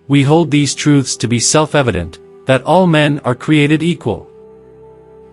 We hold these truths to be self-evident, that all men are created equal.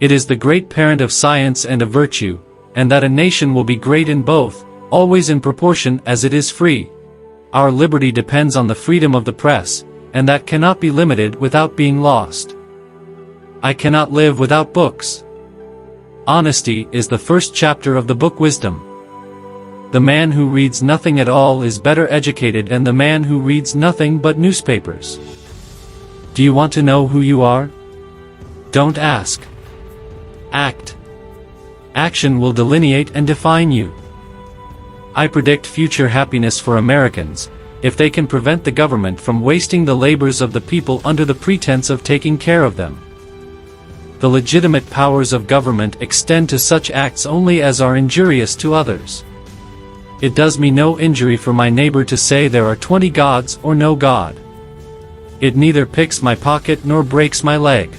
It is the great parent of science and of virtue, and that a nation will be great in both, always in proportion as it is free. Our liberty depends on the freedom of the press, and that cannot be limited without being lost. I cannot live without books. Honesty is the first chapter of the book Wisdom. The man who reads nothing at all is better educated than the man who reads nothing but newspapers. Do you want to know who you are? Don't ask. Act. Action will delineate and define you. I predict future happiness for Americans, if they can prevent the government from wasting the labors of the people under the pretense of taking care of them. The legitimate powers of government extend to such acts only as are injurious to others. It does me no injury for my neighbor to say there are 20 gods or no God. It neither picks my pocket nor breaks my leg.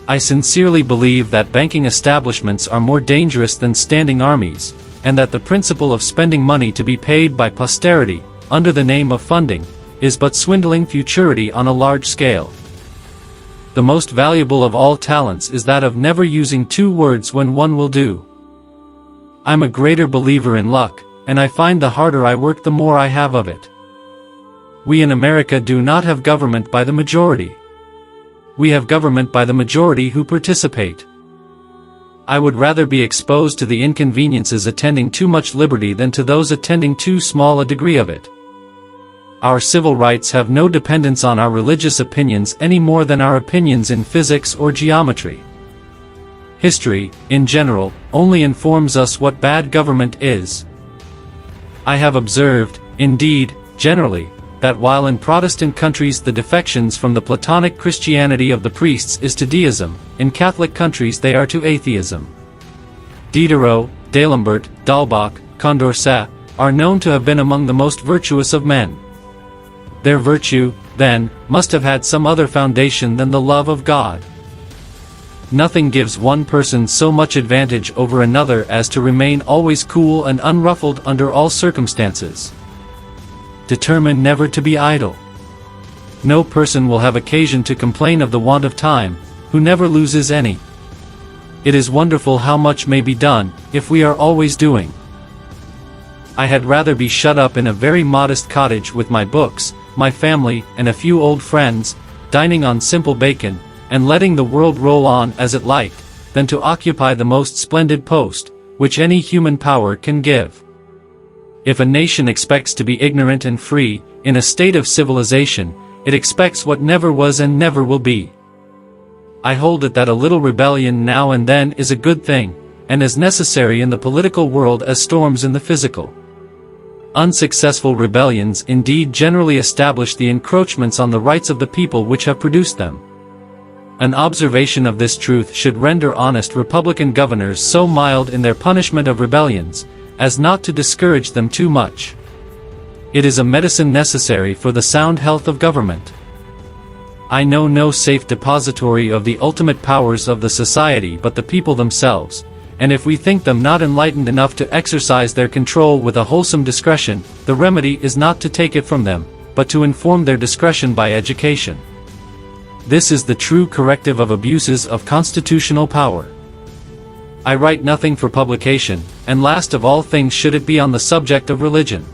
I sincerely believe that banking establishments are more dangerous than standing armies, and that the principle of spending money to be paid by posterity, under the name of funding, is but swindling futurity on a large scale. The most valuable of all talents is that of never using two words when one will do. I'm a greater believer in luck, and I find the harder I work the more I have of it. We in America do not have government by the majority. We have government by the majority who participate. I would rather be exposed to the inconveniences attending too much liberty than to those attending too small a degree of it. Our civil rights have no dependence on our religious opinions any more than our opinions in physics or geometry. History, in general, only informs us what bad government is. I have observed, indeed, generally, that while in Protestant countries the defections from the Platonic Christianity of the priests is to deism, in Catholic countries they are to atheism. Diderot, D'Alembert, D'Albach, Condorcet, are known to have been among the most virtuous of men. Their virtue, then, must have had some other foundation than the love of God. Nothing gives one person so much advantage over another as to remain always cool and unruffled under all circumstances. Determine never to be idle. No person will have occasion to complain of the want of time, who never loses any. It is wonderful how much may be done, if we are always doing. I had rather be shut up in a very modest cottage with my books, my family, and a few old friends, dining on simple bacon, and letting the world roll on as it liked, than to occupy the most splendid post, which any human power can give. If a nation expects to be ignorant and free, in a state of civilization, it expects what never was and never will be. I hold it that a little rebellion now and then is a good thing, and as necessary in the political world as storms in the physical. Unsuccessful rebellions indeed generally establish the encroachments on the rights of the people which have produced them. An observation of this truth should render honest Republican governors so mild in their punishment of rebellions, as not to discourage them too much. It is a medicine necessary for the sound health of government. I know no safe depository of the ultimate powers of the society but the people themselves, and if we think them not enlightened enough to exercise their control with a wholesome discretion, the remedy is not to take it from them, but to inform their discretion by education. This is the true corrective of abuses of constitutional power. I write nothing for publication, and last of all things should it be on the subject of religion.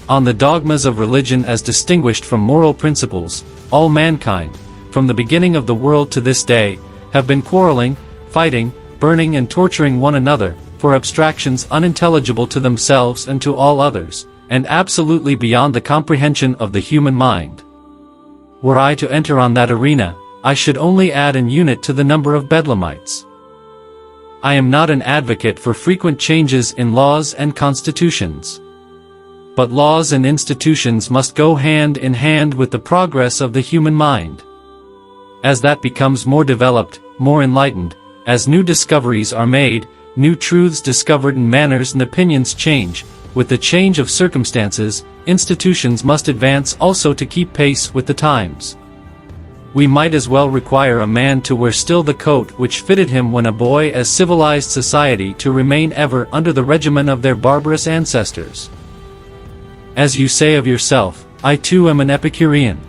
On the dogmas of religion as distinguished from moral principles, all mankind, from the beginning of the world to this day, have been quarreling, fighting, burning and torturing one another, for abstractions unintelligible to themselves and to all others, and absolutely beyond the comprehension of the human mind. Were I to enter on that arena, I should only add an unit to the number of bedlamites. I am not an advocate for frequent changes in laws and constitutions. But laws and institutions must go hand in hand with the progress of the human mind. As that becomes more developed, more enlightened, as new discoveries are made, new truths discovered and manners and opinions change, with the change of circumstances, institutions must advance also to keep pace with the times. We might as well require a man to wear still the coat which fitted him when a boy as civilized society to remain ever under the regimen of their barbarous ancestors. As you say of yourself, I too am an Epicurean.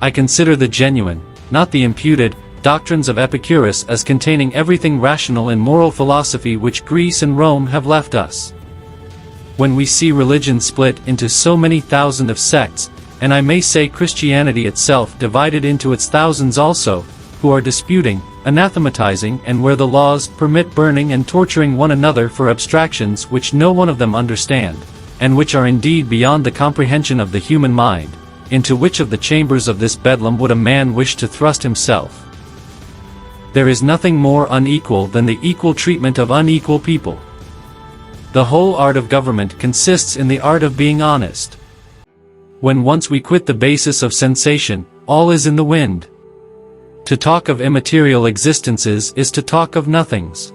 I consider the genuine, not the imputed, doctrines of Epicurus as containing everything rational in moral philosophy which Greece and Rome have left us. When we see religion split into so many thousands of sects, and I may say Christianity itself divided into its thousands also, who are disputing, anathematizing, and where the laws permit burning and torturing one another for abstractions which no one of them understand, and which are indeed beyond the comprehension of the human mind, into which of the chambers of this bedlam would a man wish to thrust himself? There is nothing more unequal than the equal treatment of unequal people. The whole art of government consists in the art of being honest. When once we quit the basis of sensation, all is in the wind. To talk of immaterial existences is to talk of nothings.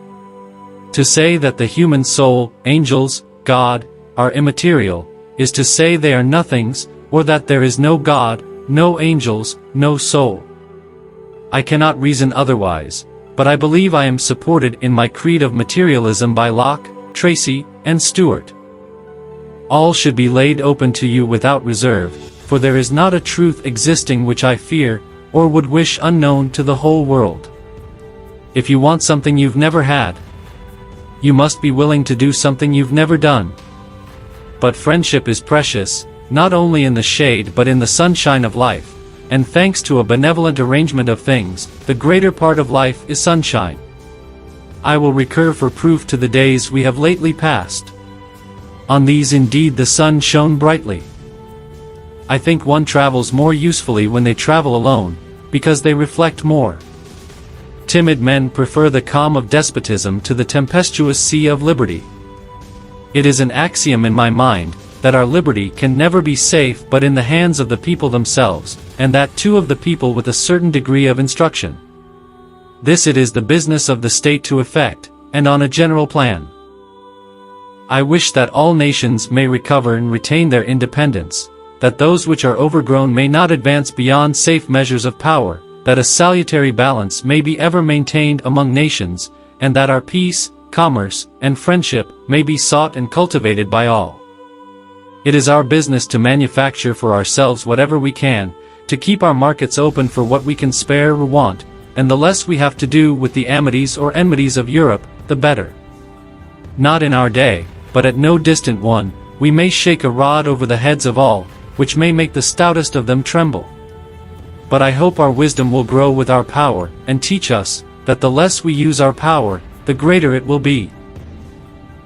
To say that the human soul, angels, God, are immaterial, is to say they are nothings, or that there is no God, no angels, no soul. I cannot reason otherwise, but I believe I am supported in my creed of materialism by Locke, Tracy, and Stewart. All should be laid open to you without reserve, for there is not a truth existing which I fear, or would wish unknown to the whole world. If you want something you've never had, you must be willing to do something you've never done. But friendship is precious, not only in the shade but in the sunshine of life, and thanks to a benevolent arrangement of things, the greater part of life is sunshine. I will recur for proof to the days we have lately passed. On these indeed the sun shone brightly. I think one travels more usefully when they travel alone, because they reflect more. Timid men prefer the calm of despotism to the tempestuous sea of liberty. It is an axiom in my mind, that our liberty can never be safe but in the hands of the people themselves, and that too of the people with a certain degree of instruction. This it is the business of the state to effect, and on a general plan. I wish that all nations may recover and retain their independence, that those which are overgrown may not advance beyond safe measures of power, that a salutary balance may be ever maintained among nations, and that our peace, commerce, and friendship may be sought and cultivated by all. It is our business to manufacture for ourselves whatever we can, to keep our markets open for what we can spare or want, and the less we have to do with the amities or enmities of Europe, the better. Not in our day, but at no distant one, we may shake a rod over the heads of all, which may make the stoutest of them tremble. But I hope our wisdom will grow with our power, and teach us, that the less we use our power, the greater it will be.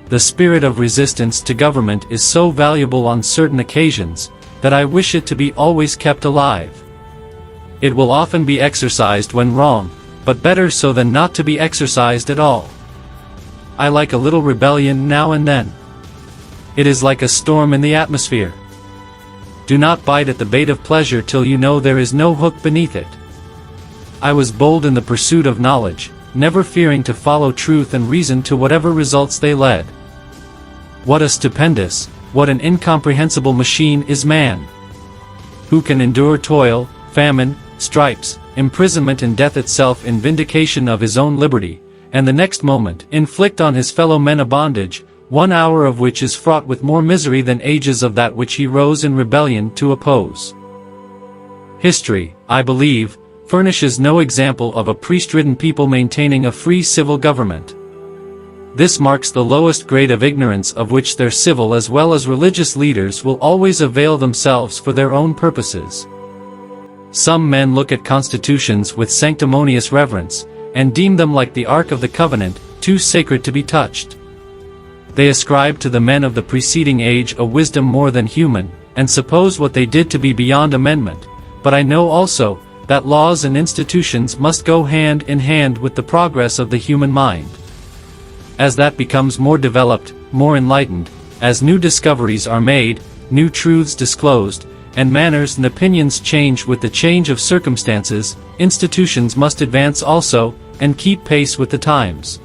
The spirit of resistance to government is so valuable on certain occasions, that I wish it to be always kept alive. It will often be exercised when wrong, but better so than not to be exercised at all. I like a little rebellion now and then. It is like a storm in the atmosphere. Do not bite at the bait of pleasure till you know there is no hook beneath it. I was bold in the pursuit of knowledge, never fearing to follow truth and reason to whatever results they led. What a stupendous, what an incomprehensible machine is man! Who can endure toil, famine, stripes, imprisonment and death itself in vindication of his own liberty, and the next moment inflict on his fellow men a bondage, 1 hour of which is fraught with more misery than ages of that which he rose in rebellion to oppose? History, I believe, furnishes no example of a priest-ridden people maintaining a free civil government. This marks the lowest grade of ignorance of which their civil as well as religious leaders will always avail themselves for their own purposes. Some men look at constitutions with sanctimonious reverence, and deem them like the Ark of the Covenant, too sacred to be touched. They ascribe to the men of the preceding age a wisdom more than human, and suppose what they did to be beyond amendment, but I know also, that laws and institutions must go hand in hand with the progress of the human mind. As that becomes more developed, more enlightened, as new discoveries are made, new truths disclosed, and manners and opinions change with the change of circumstances, institutions must advance also, and keep pace with the times.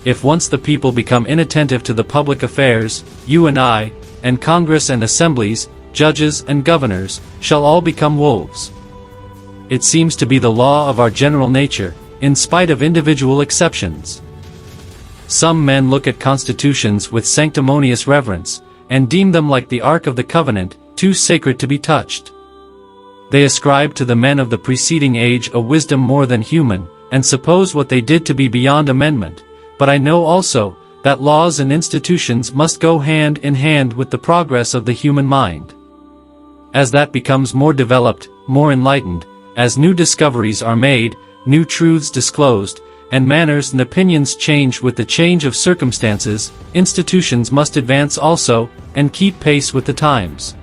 If once the people become inattentive to the public affairs, you and I, and Congress and assemblies, judges and governors, shall all become wolves. It seems to be the law of our general nature, in spite of individual exceptions. Some men look at constitutions with sanctimonious reverence, and deem them like the Ark of the Covenant, too sacred to be touched. They ascribe to the men of the preceding age a wisdom more than human, and suppose what they did to be beyond amendment, but I know also, that laws and institutions must go hand in hand with the progress of the human mind. As that becomes more developed, more enlightened, as new discoveries are made, new truths disclosed, and manners and opinions change with the change of circumstances, institutions must advance also, and keep pace with the times.